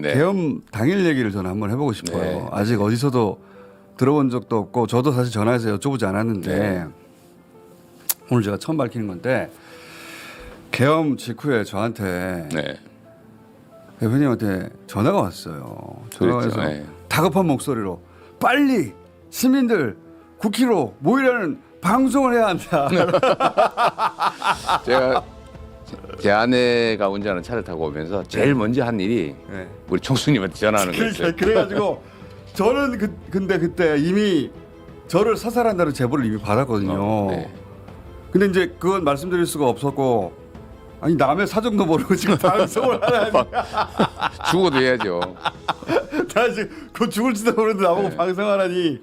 네. 계엄 당일 얘기를 저는 한번 해보고 싶어요. 네. 아직 어디서도 들어본 적도 없고 저도 사실 전화해서 여쭤보지 않았는데 네. 오늘 제가 처음 밝히는 건데 계엄 직후에 저한테 네. 대표님한테 전화가 왔어요. 전화가 그랬죠. 와서 네. 다급한 목소리로 빨리 시민들 9km 모이라는 방송을 해야 한다. 제가 제 아내가 운전하는 차를 타고 오면서 제일 먼저 한 일이 네. 우리 총수님한테 전화하는 거였어요. 그래가지고 저는 근데 그때 이미 저를 사살한다는 제보를 이미 받았거든요. 네. 근데 이제 그건 말씀드릴 수가 없었고 아니 남의 사정도 모르고 지금 방송을 하라니 죽어도 해야죠. 나 지금 그 죽을지도 모르는데 나보고 네. 방송하라니.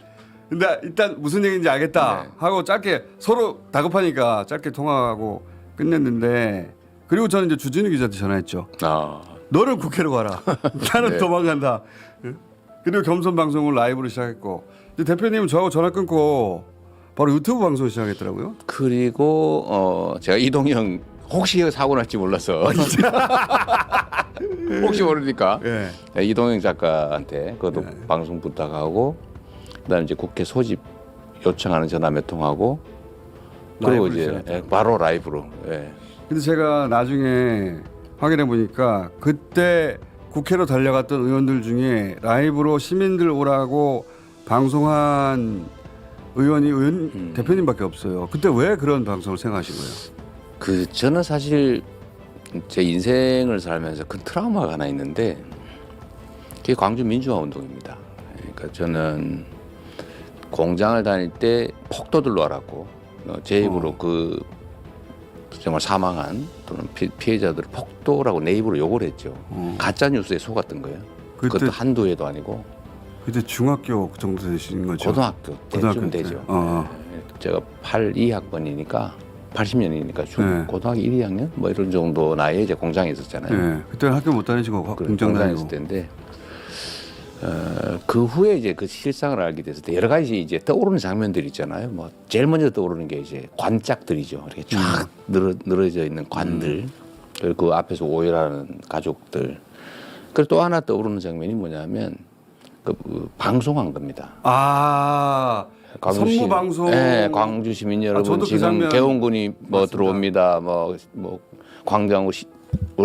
근데 일단 무슨 얘기인지 알겠다 네. 하고 짧게 서로 다급하니까 짧게 통화하고 끝냈는데 그리고 저는 이제 주진우 기자한테 전화했죠. 아, 너는 국회로 가라. 나는 네. 도망간다. 그리고 겸손 방송을 라이브로 시작했고 근데 대표님은 저하고 전화 끊고 바로 유튜브 방송 시작했더라고요. 그리고 제가 이동형 혹시 사고 날지 몰라서 혹시 모르니까 예. 네, 이동형 작가한테 그것도 방송 부탁하고 그다음에 이제 국회 소집 요청하는 전화 몇 통하고 그리고 라이브로 이제 시작했죠. 바로 라이브로. 예. 근데 제가 나중에 확인해 보니까 그때 국회로 달려갔던 의원들 중에 라이브로 시민들 오라고 방송한 의원 대표님밖에 없어요. 그때 왜 그런 방송을 생각하신 거예요? 그 저는 사실 제 인생을 살면서 큰 트라우마가 하나 있는데 그게 광주 민주화 운동입니다. 그러니까 저는 공장을 다닐 때 폭도들로 알았고 제 입으로 그 정말 사망한 또는 피해자들을 폭도라고 내 입으로 욕을 했죠. 가짜 뉴스에 속았던 거예요. 그때- 그것도 한두 해도 아니고 그때 중학교 그 정도 되신 거죠? 고등학교 고등학교 때쯤 때. 되죠. 어. 제가 82학번이니까 80년이니까 네. 고등학교 1, 2학년 뭐 이런 정도 나이에 이제 공장에 있었잖아요. 네. 그때는 학교 못 다니시고 그래, 공장 공장에 다니고. 있을 때인데 그 후에 이제 그 실상을 알게 돼서 여러 가지 이제 떠오르는 장면들이 있잖아요. 뭐 제일 먼저 떠오르는 게 이제 관짝들이죠. 이렇게 쫙 늘어져 있는 관들 그리고 그 앞에서 오열하는 가족들. 그리고 또 하나 떠오르는 장면이 뭐냐면 그 방송한 겁니다. 아 선무 방송. 네, 광주 시민 여러분 저도 그 지금 장면 개원군이 뭐 맞습니다. 들어옵니다. 뭐 광장으로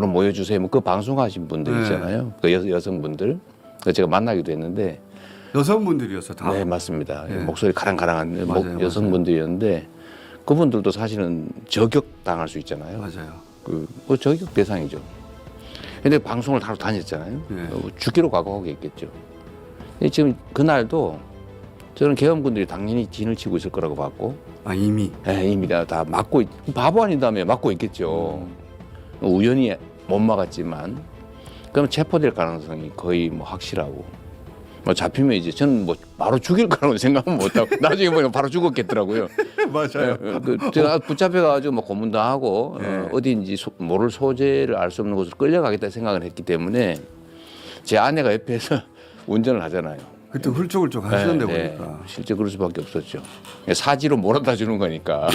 모여주세요. 뭐 그 방송하신 분들 네. 있잖아요. 그 여성분들. 그래서 제가 만나기도 했는데. 여성분들이었어 다. 네, 맞습니다. 네. 목소리 가랑가랑한 맞아요, 여성분들이었는데 그분들도 사실은 저격 당할 수 있잖아요. 맞아요. 그 저격 대상이죠. 근데 방송을 하러 다녔잖아요. 네. 죽기로 각오하겠죠. 근데 지금 그날도 저는 계엄군들이 당연히 진을 치고 있을 거라고 봤고, 아 이미. 이미 다 막고 바보 아닌다며 막고 있겠죠. 우연히 못 막았지만, 그럼 체포될 가능성이 거의 뭐 확실하고, 뭐 잡히면 이제 저는 뭐 바로 죽일 거라고 생각은 못하고 나중에 보면 바로 죽었겠더라고요. 맞아요. 제가 붙잡혀가지고 뭐 고문당하고 네. 어디인지 모를 소재를 알 수 없는 곳으로 끌려가겠다 생각을 했기 때문에 제 아내가 옆에서 운전을 하잖아요. 그때 훌쩍훌쩍 하시던데 네, 보니까. 실제 그럴 수밖에 없었죠. 사지로 몰아다 주는 거니까.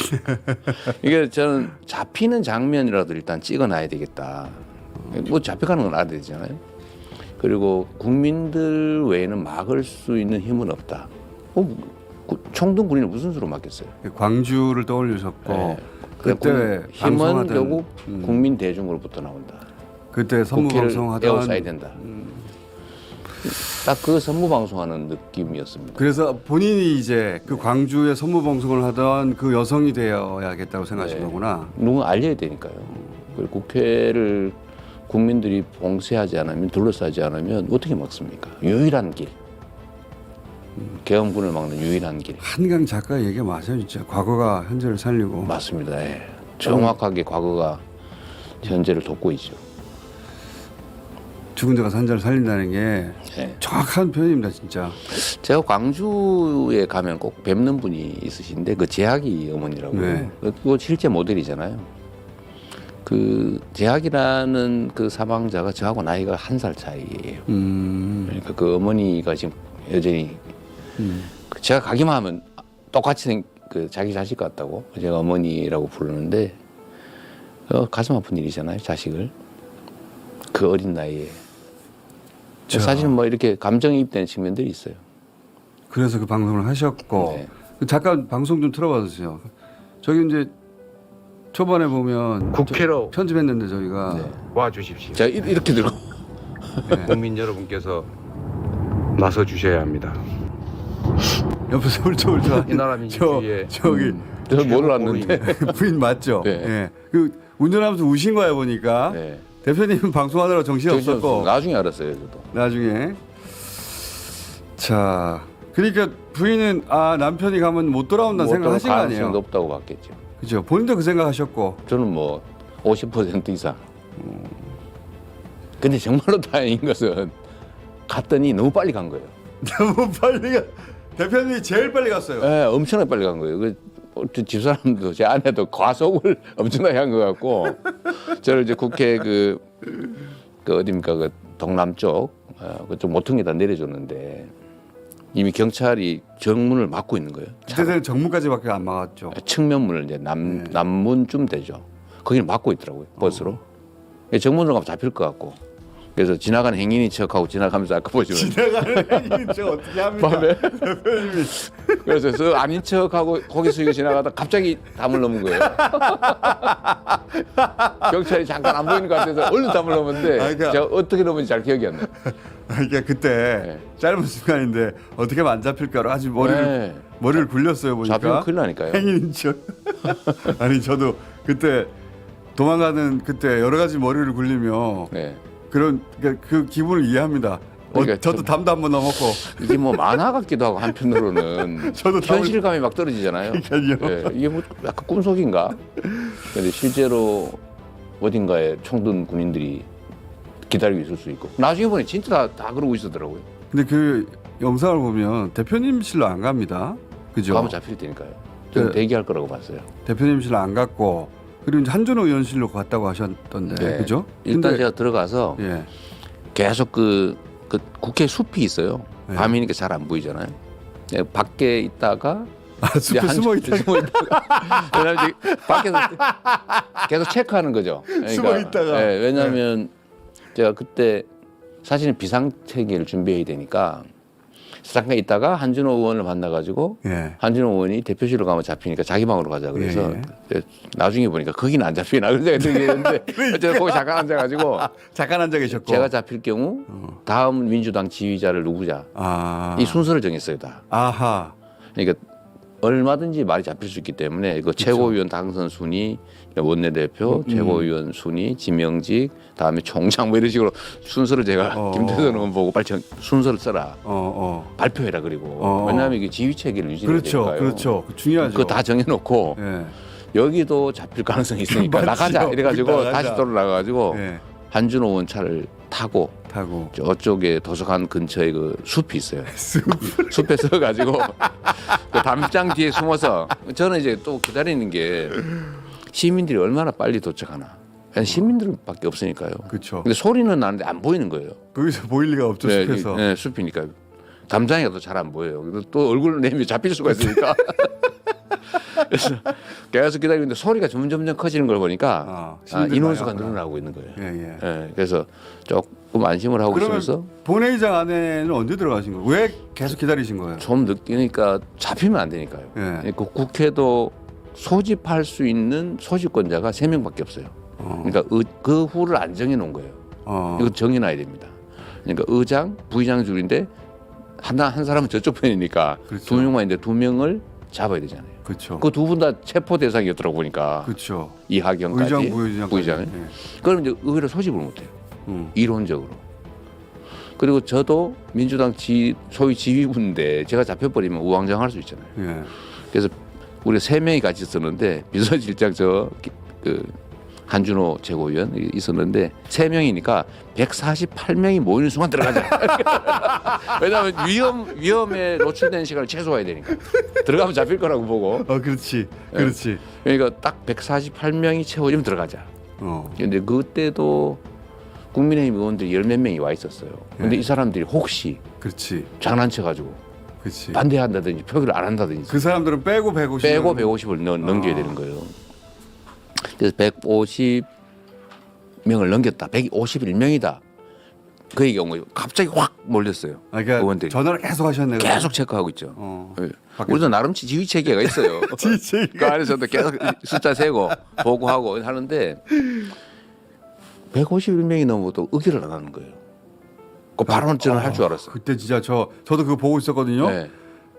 이게 저는 잡히는 장면이라도 일단 찍어놔야 되겠다. 뭐 잡혀가는 건 알아야 되잖아요. 그리고 국민들 외에는 막을 수 있는 힘은 없다. 총등 군인을 무슨 수로 막겠어요? 광주를 떠올리셨고 네. 그때 힘은 방송하던- 결국 국민 대중으로부터 나온다. 그때 선무 국회를 방송하던 에워싸야 된다. 딱 그 선무 방송하는 느낌이었습니다. 그래서 본인이 이제 그 광주에 선무 방송을 하던 그 여성이 되어야겠다고 생각하신 네. 거구나. 누군가 알려야 되니까요. 그리고 국회를 국민들이 봉쇄하지 않으면 둘러싸지 않으면 어떻게 막습니까? 유일한 길. 계엄군을 막는 유일한 길. 한강 작가 얘기가 맞아요, 진짜. 과거가 현재를 살리고. 맞습니다. 예. 정확하게 과거가 현재를 돕고 있죠. 죽은 자가 산 자를 살린다는 게 예. 정확한 표현입니다, 진짜. 제가 광주에 가면 꼭 뵙는 분이 있으신데 그 재학이 어머니라고. 네. 그거 실제 모델이잖아요. 그 재학이라는 그 사망자가 저하고 나이가 1살 차이예요. 그러니까 그 어머니가 지금 여전히 제가 가기만 하면 똑같이 그 자기 자식 같다고 제가 어머니라고 부르는데 가슴 아픈 일이잖아요. 자식을 그 어린 나이에 사실은 뭐 이렇게 감정이입된 측면들이 있어요. 그래서 그 방송을 하셨고 네. 잠깐 방송 좀 틀어봐 주세요. 저기 이제 초반에 보면 국회로 편집했는데 저희가 네. 와 주십시오. 제가 이렇게 들고 국민 여러분께서 나서 주셔야 합니다. 옆에서 울적울적 이 나라 민주주의의 저기 저는 몰랐는데. 부인 맞죠? 네. 예. 그 운전하면서 우신 거야 보니까 네. 대표님은 방송하느라 정신이 없었고 나중에 알았어요, 저도. 나중에 자 그러니까 부인은 아 남편이 가면 못 돌아온다는 생각하신 거 가능성이 아니에요? 높다고 봤겠죠. 그죠? 본인도 그 생각하셨고 저는 뭐 50% 이상. 근데 정말로 다행인 것은 갔더니 너무 빨리 간 거예요. 너무 빨리 가 대표님이 제일 빨리 갔어요. 네, 엄청나게 빨리 간 거예요. 그 집사람도 제 아내도 과속을 엄청나게 한 것 같고 저를 이제 국회 그 어디입니까 그 동남쪽 그쪽 모퉁이다 내려줬는데 이미 경찰이 정문을 막고 있는 거예요. 그때는 정문까지밖에 안 막았죠. 측면문을 이제 남문쯤 되죠. 거기를 막고 있더라고요 버스로. 정문으로 가면 잡힐 것 같고. 그래서 지나가는 행인인 척하고 지나가면서 아까 보시면 지나가는 행인 저 어떻게 합니까? 밤에? 대표님이 그래서 저 아닌 척하고 고개 숙이고 지나가다 갑자기 담을 넘은 거예요. 경찰이 잠깐 안 보이는 것 같아서 얼른 담을 넘었는데 아, 그러니까- 제가 어떻게 넘은지 잘 기억이 안 나요. 그러니까 그때 네. 짧은 순간인데 어떻게 하면 안 잡힐까로 아주 네. 머리를 굴렸어요 보니까. 잡히면 큰일 나니까요. 행인인 척. 아니 저도 그때 도망가는 그때 여러 가지 머리를 굴리며 네. 그런 그 기분을 이해합니다. 그러니까 저도 좀- 담도 한번 넘었고 이게 뭐 만화 같기도 하고 한편으로는 저도 현실감이 막 떨어지잖아요. 그러니까요. 예, 이게 뭐 약간 꿈속인가? 근데 실제로 어딘가에 총든 군인들이 기다리고 있을 수 있고 나중에 보니 진짜 다 그러고 있었더라고요. 근데 그 영상을 보면 대표님실로 안 갑니다. 그죠? 가면 잡힐 테니까요. 저는 네. 대기할 거라고 봤어요. 대표님실로 안 갔고 그리고 이제 한준호 의원실로 갔다고 하셨던데 네. 그죠? 일단 근데- 제가 들어가서 예. 계속 그 국회 숲이 있어요. 네. 밤이니까 잘 안 보이잖아요. 네, 밖에 있다가 아 숲에 이제 숨어 있다. 숨어 있다가 왜냐면 이제 밖에서 계속 체크하는 거죠. 그러니까, 숨어 있다가. 예, 왜냐하면 제가 그때 사실은 비상체계를 준비해야 되니까 잠깐 있다가 한준호 의원을 만나가지고 예. 한준호 의원이 대표실로 가면 잡히니까 자기 방으로 가자 그래서 나중에 보니까 거기는 안 잡히나 그런 생각이 들겠는데 어쨌든 거기 잠깐 앉아가지고 잠깐 앉아 계셨고. 제가 잡힐 경우 다음 민주당 지휘자를 누구자 아. 이 순서를 정했어요 다. 아하. 그러니까 얼마든지 말이 잡힐 수 있기 때문에 그 최고위원 당선 순위, 원내대표, 최고위원 순위, 지명직, 다음에 총장 뭐 이런 식으로 순서를 제가 김대선 의원 보고 빨리 순서를 써라. 발표해라 그리고 왜냐하면 이게 지휘 체계를 유지해야 그렇죠, 되니까요. 그렇죠. 중요하죠. 그거 다 정해놓고 예. 여기도 잡힐 가능성이 있으니까 맞죠. 나가자 이래가지고 나가자. 다시 돌아가가지고 예. 한준호 의원 차를 타고 타고. 저쪽에 도서관 근처에 그 숲이 있어요. 숲에 서가지고 그 담장 뒤에 숨어서 저는 이제 또 기다리는 게 시민들이 얼마나 빨리 도착하나. 그냥 시민들밖에 없으니까요. 그렇죠. 근데 소리는 나는데 안 보이는 거예요. 거기서 보일 리가 없죠 숲에서. 네, 숲이니까 담장이 또 잘 안 보여요. 그래서 또 얼굴을 내밀면 잡힐 수가 있으니까. 그래서 계속 기다리는데 소리가 점점 커지는 걸 보니까 시민들이 인원수가 많이 왔구나. 늘어나고 있는 거예요. 예. 예, 그래서 조금 안심을 하고 그러면 있으면서 본회의장 안에는 언제 들어가신 거예요? 왜 계속 기다리신 거예요? 좀 느끼니까 잡히면 안 되니까요. 예. 그 국회도 소집할 수 있는 소집권자가 3명밖에 없어요. 그러니까 그 후를 안 정해놓은 거예요. 이거 정해놔야 됩니다. 그러니까 의장, 부의장 줄인데 한 사람은 저쪽 편이니까 그렇죠. 2명만 있는데 2명을 잡아야 되잖아요. 그렇죠. 그 두 분 다 체포 대상이었더라고 보니까 그렇죠. 이하경까지 의장, 부의장. 부의장을. 그럼 이제 의회로 소집을 못해요. 음. 이론적으로. 그리고 저도 민주당 소위 지휘부인데 제가 잡혀버리면 우왕좌왕할 수 있잖아요. 예. 그래서 우리 3명이 같이 있었는데 비서실장 그 한준호 최고위원 있었는데 3명이니까 148명이 모이는 순간 들어가자. 왜냐하면 위험에 노출된 시간을 최소화해야 되니까 들어가면 잡힐 거라고 보고. 그렇지. 그렇지. 그러니까 딱 148명이 채워지면 들어가자. 그런데 그때도 국민의힘 의원들이 10몇 명이 와 있었어요. 근데 네. 이 사람들이 혹시 그렇지. 장난쳐가지고 그렇지. 반대한다든지 표기를 안 한다든지 그 사람들은 빼고 150. 빼고 150을 넘겨야 되는 거예요. 그래서 150명을 넘겼다. 151명이다. 그 경우에 갑자기 확 몰렸어요. 그러니까 의원들이 전화를 계속 하셨네요. 계속 체크하고 있죠. 어. 예. 우리도 나름 지휘 체계가 있어요. 그 안에서도 계속 숫자 세고 보고하고 하는데 151명이 넘어도 의결을 안 하는 거예요. 그 발언전을 할 줄 알았어요. 그때 진짜 저도 그거 보고 있었거든요. 네.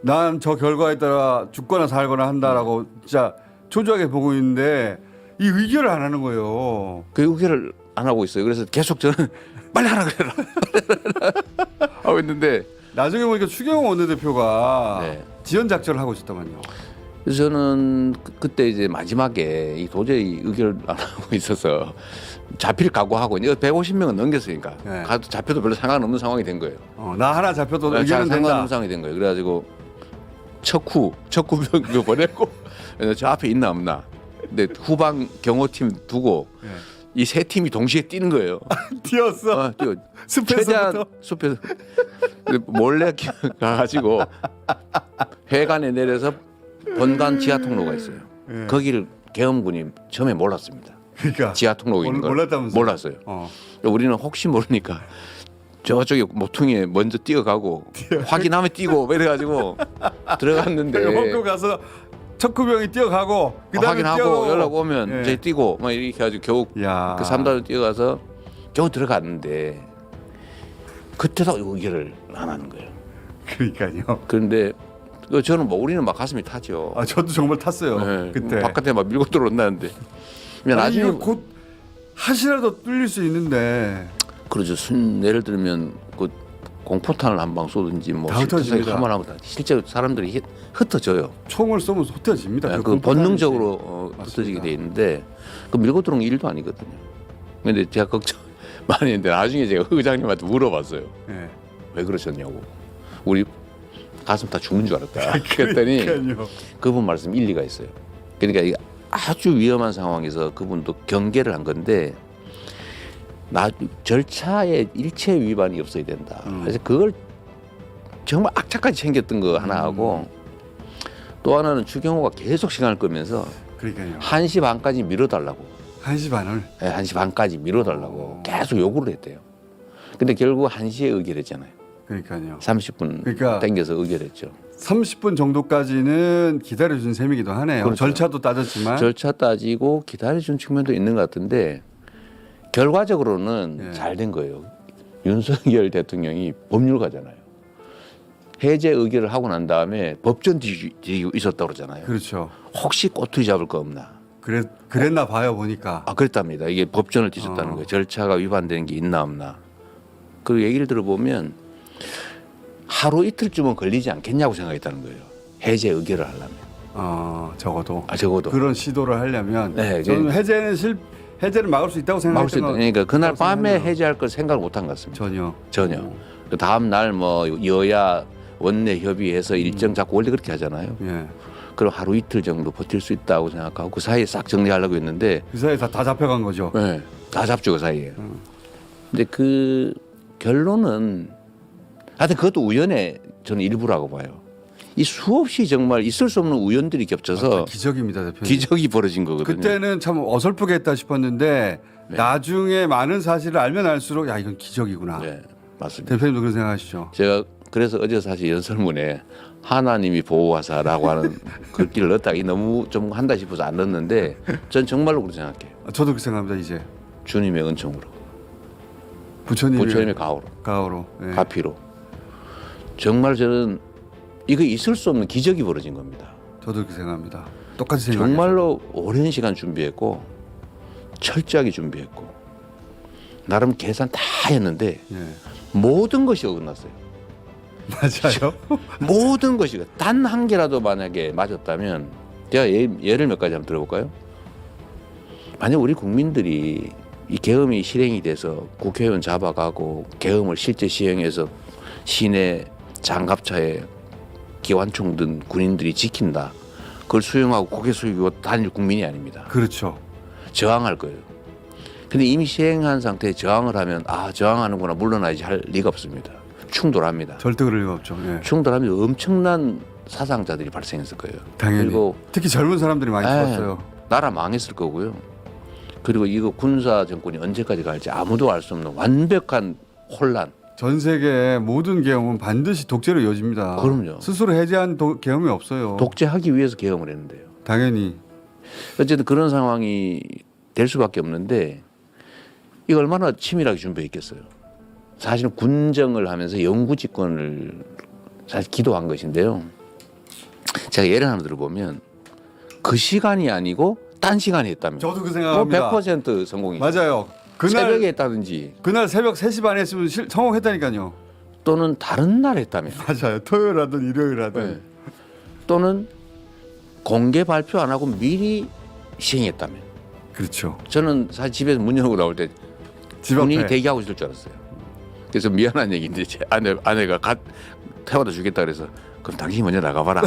난 저 결과에 따라 죽거나 살거나 한다라고 진짜 초조하게 보고 있는데 이 의결을 안 하는 거예요. 그 의결을 안 하고 있어요. 그래서 계속 저는 빨리 하라 그래라 하고 있는데 나중에 보니까 추경호 원내대표가 네. 지연 작전을 하고 있었다만요. 그래서 저는 그때 이제 마지막에 이 도저히 의결을 안 하고 있어서 잡힐 각오하고 이제 150명은 넘겼으니까 네. 가도 잡혀도 별로 상관없는 상황이 된 거예요. 나 하나 잡혀도 의견은 된다. 상관없는 상황이 된 거예요. 그래가지고 척후병 보냈고 저 앞에 있나 없나. 근데 후방 경호팀 두고 네. 이 세 팀이 동시에 뛰는 거예요. 뛰었어. 뛰어. 숲에서부터? 최대한 숲에서 몰래 가가지고 회관에 내려서 본관 지하 통로가 있어요. 네. 거기를 계엄군이 처음에 몰랐습니다. 그러니까 지하 통로가 있는 걸 몰랐다면서요? 몰랐어요. 우리는 혹시 모르니까 저쪽에 모퉁이에 먼저 뛰어가고 확인하면 뛰고 이래가지고 들어갔는데 먹고 가서 척후병이 뛰어가고 그다음에 확인하고 뛰어가고. 연락 오면 예. 저희 뛰고 막 이렇게 해가지고 겨우 야. 그 3단을 뛰어가서 겨우 들어갔는데 그때도 의결을 안 하는 거예요. 그러니까요. 그런데 저는 뭐 우리는 막 가슴이 타죠. 저도 정말 탔어요. 네, 그때. 바깥에 막 밀고 들어온다는데 나중에 이거 곧 하시라도 뚫릴 수 있는데 그러죠. 예를 들면 그 공포탄을 한 방 쏘든지 뭐 다 흩어집니다. 한번 하면 실제 사람들이 흩어져요. 총을 쏘면 흩어집니다. 그 공포탄이. 본능적으로 맞습니다. 흩어지게 돼 있는데 그 밀고 들어온 게 일도 아니거든요. 근데 제가 걱정 많이 했는데 나중에 제가 의장님한테 물어봤어요. 예. 왜 그러셨냐고. 우리 가슴 다 죽는 줄 알았다. 그랬더니 그러니까요. 그분 말씀 일리가 있어요. 그러니까 이게 아주 위험한 상황에서 그분도 경계를 한 건데 절차에 일체 위반이 없어야 된다. 그래서 그걸 정말 악착같이 챙겼던 거 하나 하고 또 하나는 추경호가 계속 시간을 끌면서 그러니까요. 1시 반까지 미뤄달라고. 1시 반을. 네, 1시 반까지 미뤄달라고 계속 요구를 했대요. 근데 결국 1시에 의결했잖아요. 그러니까요. 30분 그러니까 땡겨서 의결했죠. 30분 정도까지는 기다려준 셈이기도 하네요. 그렇죠. 절차도 따졌지만. 절차 따지고 기다려준 측면도 있는 것 같은데 결과적으로는 네. 잘 된 거예요. 윤석열 대통령이 법률가잖아요. 해제 의결을 하고 난 다음에 법전 뒤지고 있었다고 그러잖아요. 그렇죠. 혹시 꼬투리 잡을 거 없나. 그랬나 봐요 보니까. 그랬답니다. 이게 법전을 뒤졌다는 거예요. 절차가 위반되는 게 있나 없나. 그 얘기를 들어보면 하루 이틀쯤은 걸리지 않겠냐고 생각했다는 거예요. 해제 의결을 하려면. 적어도. 적어도. 그런 시도를 하려면. 네, 저는 해제를 막을 수 있다고 막을 수 생각했던 거. 있다. 그러니까 그날 밤에 생각해요. 해제할 걸 생각을 못한 것 같습니다. 전혀. 그 다음 날 뭐 여야 원내 협의해서 일정 잡고 원래 그렇게 하잖아요. 예. 그럼 하루 이틀 정도 버틸 수 있다고 생각하고 그 사이에 싹 정리하려고 했는데 그 사이에 다 잡혀간 거죠. 네, 다 잡죠 그 사이에. 근데 그 결론은 하여튼 그것도 우연의 저는 일부라고 봐요. 이 수없이 정말 있을 수 없는 우연들이 겹쳐서 기적입니다, 대표님. 기적이 벌어진 거거든요. 그때는 참 어설프게 했다 싶었는데 네. 나중에 많은 사실을 알면 알수록 야 이건 기적이구나. 네, 맞습니다. 대표님도 그런 생각하시죠? 제가 그래서 어제 사실 연설문에 하나님이 보호하사라고 하는 글귀를 넣었다가 너무 좀 한다 싶어서 안 넣었는데 전 정말로 그렇게 생각해요. 저도 그렇게 생각합니다. 이제 주님의 은총으로, 부처님의 부처님의 가호로, 가호로. 예. 가피로. 정말 저는 이거 있을 수 없는 기적이 벌어진 겁니다. 저도 그렇게 생각합니다. 똑같이 생각해요. 정말로 오랜 시간 준비했고 철저하게 준비했고 나름 계산 다 했는데 예. 모든 것이 어긋났어요. 맞아요. 모든 것이 단 한 개라도 만약에 맞았다면 제가 예를 몇 가지 한번 들어볼까요? 만약 우리 국민들이 이 계엄이 실행이 돼서 국회의원 잡아가고 계엄을 실제 시행해서 시내 장갑차에 기관총 든 군인들이 지킨다. 그걸 수용하고 고개 숙이고 다닐 국민이 아닙니다. 그렇죠. 저항할 거예요. 근데 이미 시행한 상태에 저항을 하면 저항하는구나 물러나야지 할 리가 없습니다. 충돌합니다. 절대 그럴 리가 없죠. 예. 충돌하면 엄청난 사상자들이 발생했을 거예요. 당연히. 그리고 특히 젊은 사람들이 많이 죽었어요. 나라 망했을 거고요. 그리고 이거 군사 정권이 언제까지 갈지 아무도 알 수 없는 완벽한 혼란. 전 세계 모든 계엄은 반드시 독재로 이어집니다. 그럼요. 스스로 해제한 계엄이 없어요. 독재하기 위해서 계엄을 했는데요. 당연히. 어쨌든 그런 상황이 될 수밖에 없는데 이거 얼마나 치밀하게 준비했겠어요. 사실은 군정을 하면서 영구 집권을 사실 기도한 것인데요. 제가 예를 하나 들어보면 그 시간이 아니고 딴 시간에 했다면 저도 그 생각합니다. 100% 성공이죠. 맞아요. 새벽에 했다든지 그날 새벽 3시 반에 했으면 성공했다니까요. 또는 다른 날 했다면 맞아요. 토요일 하든 일요일 하든. 네. 또는 공개 발표 안 하고 미리 시행했다면 그렇죠. 저는 사실 집에서 문 열고 나올 때 집 군인이 앞에. 대기하고 있을 줄 알았어요. 그래서 미안한 얘기인데 제 아내가 태워다 주겠다 그래서 그럼 당신이 먼저 나가봐라.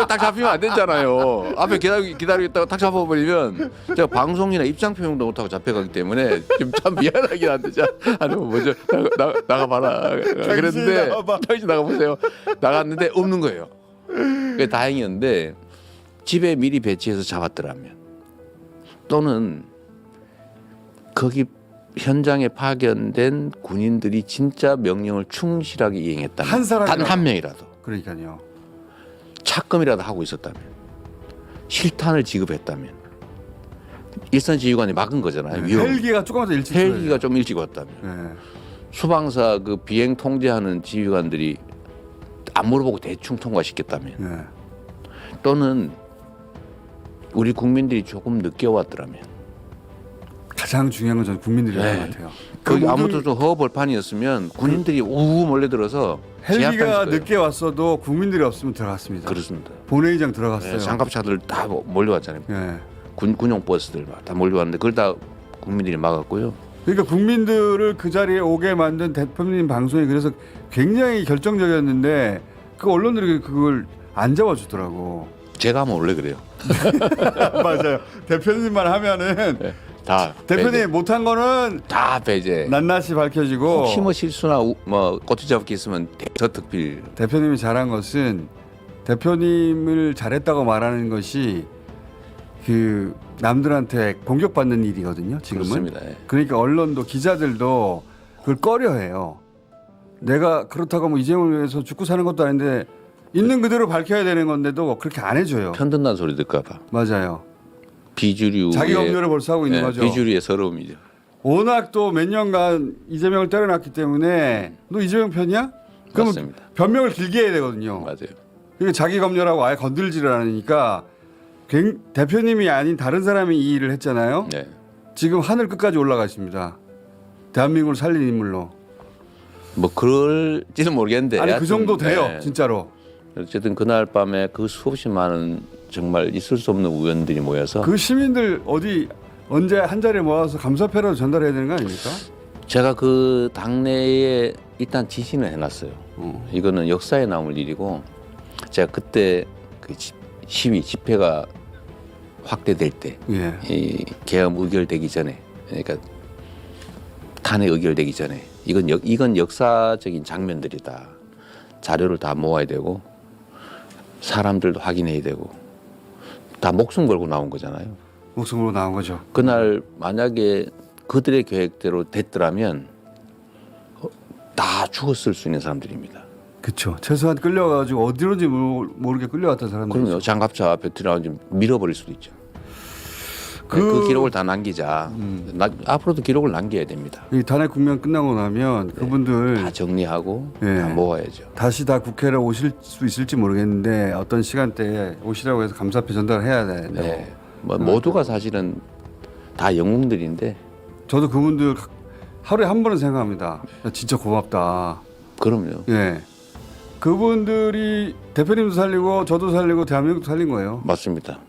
딱 잡히면 안 되잖아요. 앞에 기다리고 있다가 딱 잡아버리면 제가 방송이나 입장 표명도 못하고 잡혀가기 때문에 좀 참 미안하긴 한데 아니면 먼저 나가봐라. 그랬는데 당신 나가보세요. 나갔는데 없는 거예요. 그게 다행이었는데 집에 미리 배치해서 잡았더라면 또는 거기 현장에 파견된 군인들이 진짜 명령을 충실하게 이행했다면 한 사람이라도. 단 한 명이라도 그러니까요. 착금이라도 하고 있었다면 실탄을 지급했다면 일선 지휘관이 막은 거잖아요. 위험. 헬기가 조금 더 일찍 헬기가 좀 일찍 왔다면 네. 수방사 그 비행 통제하는 지휘관들이 안 물어보고 대충 통과시켰다면 네. 또는 우리 국민들이 조금 늦게 왔더라면 가장 중요한 건 저는 국민들이라는 네. 것 같아요. 거기 그 모든 아무도 좀 허벌판이었으면 군인들이 우우 몰려들어서 헬기가 제압했을 거예요. 늦게 왔어도 국민들이 없으면 들어갔습니다. 그렇습니다. 본회의장 들어갔어요. 네, 장갑차들 다 몰려왔잖아요. 네. 군용 버스들 다 몰려왔는데 그걸 다 국민들이 막았고요. 그러니까 국민들을 그 자리에 오게 만든 대표님 방송이 그래서 굉장히 결정적이었는데 그 언론들이 그걸 안 잡아주더라고. 제가 하면 원래 그래요. 맞아요. 대표님만 하면은 네, 다 대표님 배제. 못한 거는 다 배제. 낱낱이 밝혀지고 혹시 뭐 실수나 뭐 꼬투리 잡기 있으면 대서특필. 대표님이 잘한 것은 대표님을 잘했다고 말하는 것이 그 남들한테 공격받는 일이거든요. 지금은. 그렇습니다. 예. 그러니까 언론도 기자들도 그걸 꺼려해요. 내가 그렇다고 뭐 이재명을 위해서 죽고 사는 것도 아닌데 있는 그대로 밝혀야 되는 건데도 그렇게 안 해줘요. 편든다는 소리 들까봐. 맞아요. 비주류의 자기 검열을 벌써 하고 있는 예, 거죠. 비주류의 서러움이죠. 워낙 또 몇 년간 이재명을 때려놨기 때문에 너 이재명 편이야? 그러면 맞습니다. 변명을 길게 해야 되거든요. 맞아요. 그러니까 자기 검열하고 아예 건들지를 않으니까 대표님이 아닌 다른 사람이 이 일을 했잖아요. 네. 지금 하늘 끝까지 올라가 있습니다. 대한민국을 살린 인물로. 뭐 그럴지는 모르겠는데. 아니 그 하여튼, 정도 돼요. 네. 진짜로. 어쨌든 그날 밤에 그 수없이 많은 정말 있을 수 없는 우연들이 모여서 그 시민들 어디 언제 한 자리에 모아서 감사패라도 전달해야 되는 거 아닙니까? 제가 그 당내에 일단 지시는 해놨어요. 이거는 역사에 남을 일이고 제가 그때 그 시위 집회가 확대될 때 예. 이 계엄 의결되기 전에 그러니까 탄핵 의결되기 전에 이건 역사적인 장면들이다. 자료를 다 모아야 되고 사람들도 확인해야 되고 다 목숨 걸고 나온 거잖아요. 목숨으로 나온 거죠. 그날 만약에 그들의 계획대로 됐더라면 다 죽었을 수 있는 사람들입니다. 그렇죠. 최소한 끌려가지고 어디론지 모르게 끌려갔던 사람들. 그럼요. 장갑차 앞에 들어가서 밀어버릴 수도 있죠. 그 기록을 다 남기자. 앞으로도 기록을 남겨야 됩니다. 이 탄핵 국면 끝나고 나면 그분들 다 정리하고 네. 다 모아야죠. 다시 다 국회로 오실 수 있을지 모르겠는데 어떤 시간대에 오시라고 해서 감사패 전달해야 된다고. 네. 뭐 모두가 사실은 다 영웅들인데 저도 그분들 하루에 한 번은 생각합니다. 야, 진짜 고맙다. 그럼요. 예. 그분들이 대표님도 살리고 저도 살리고 대한민국도 살린 거예요. 맞습니다.